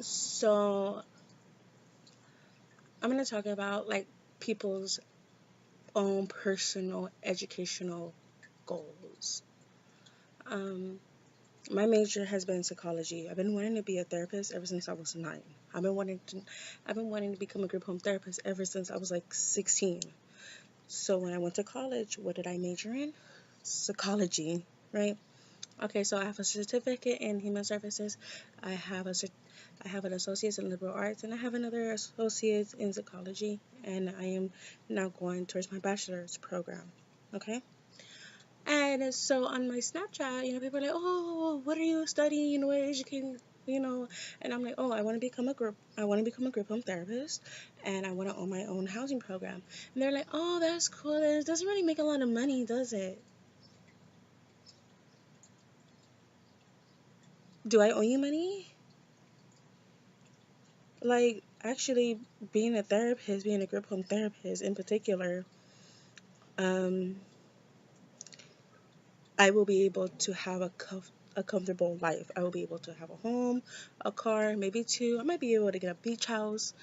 So I'm going to talk about like people's own personal educational goals. Um, my major has been psychology. I've been wanting to be a therapist ever since I was 9. I've been wanting to I've been wanting to become a group home therapist ever since I was like 16. So when I went to college, what did I major in? Psychology, right? Okay, so I have a certificate in human services. I have I have an associate's in liberal arts, and I have another associate's in psychology, and I am now going towards my bachelor's program. Okay, and so on my Snapchat, people are like, "Oh, what are you studying? What educating?" And I'm like, "Oh, I want to become a group home therapist, and I want to own my own housing program." And they're like, "Oh, that's cool. It doesn't really make a lot of money, does it? Do I owe you money?" Like, actually, being a therapist, being a group home therapist in particular, um, I will be able to have a comfortable life. I will be able to have a home, a car, maybe two. I might be able to get a beach house.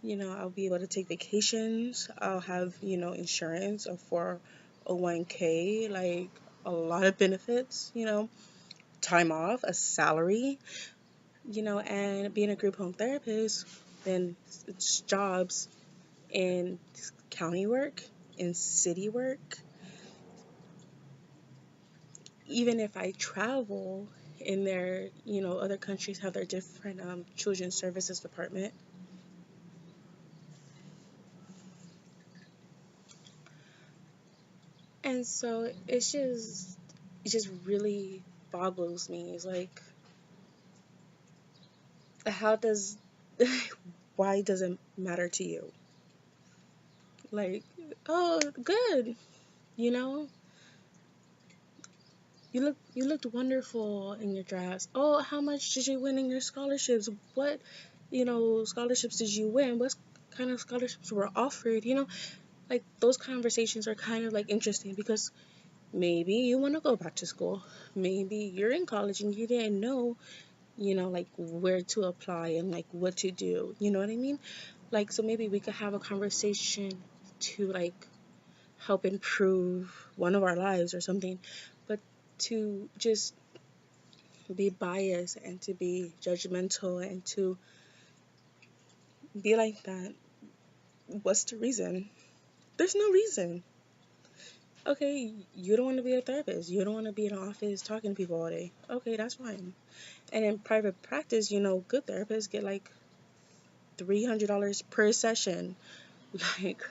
I'll be able to take vacations. I'll have, insurance, a 401k, like a lot of benefits, time off, a salary, and being a group home therapist, then it's jobs in county work, in city work. Even if I travel in their, other countries have their different children's services department. And so it just really boggles me. It's like, how does, why does it matter to you? Like, oh, good, you know, you looked wonderful in your dress. Oh, how much did you win in your scholarships? What, scholarships did you win? What kind of scholarships were offered? Like those conversations are kind of like interesting because maybe you want to go back to school. Maybe you're in college and you didn't know, like where to apply and like what to do. You know what I mean? Like, so maybe we could have a conversation to like help improve one of our lives or something. But to just be biased and to be judgmental and to be like that, what's the reason? There's no reason. Okay, you don't want to be a therapist. You don't want to be in an office talking to people all day. Okay, that's fine. And in private practice, good therapists get like $300 per session. Like,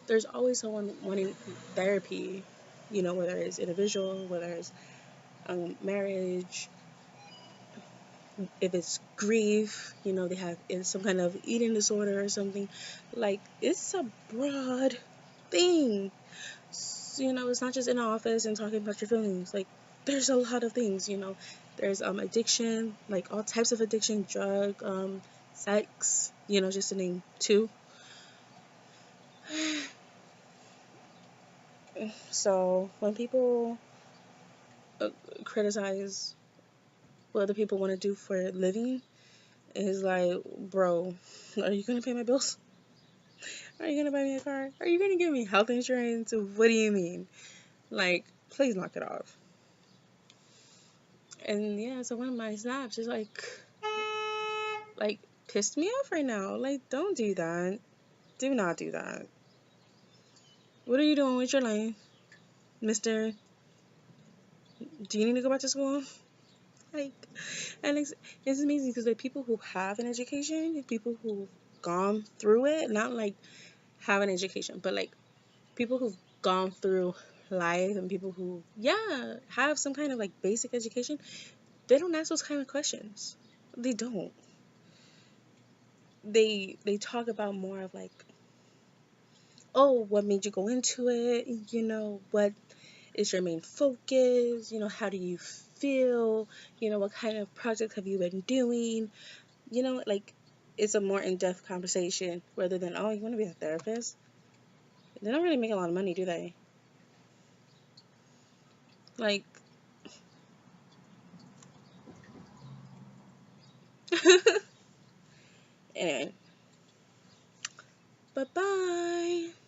there's always someone wanting therapy, whether it's individual, whether it's marriage, if it's grief, they have some kind of eating disorder or something. Like, it's a broad thing. It's not just in the office and talking about your feelings. Like, there's a lot of things, There's addiction, like all types of addiction, drug, sex, just to name two. So when people uh, criticize what other people want to do for a living, it's like, bro, are you gonna pay my bills? Are you gonna buy me a car? Are you gonna give me health insurance? What do you mean? Like, please knock it off. And yeah, so one of my snaps is like pissed me off right now. Like, don't do that. Do not do that. What are you doing with your life, Mister? Do you need to go back to school? Like, and it's amazing because like people who have an education, people who've gone through it, not like have an education, but like people who've gone through life and people who, yeah, have some kind of like basic education, they don't ask those kind of questions. They don't. They talk about more of like, oh, what made you go into it? What is your main focus? How do you feel? What kind of projects have you been doing? Like, it's a more in-depth conversation rather than, oh, you want to be a therapist? They don't really make a lot of money, do they? Like, Anyway, bye bye.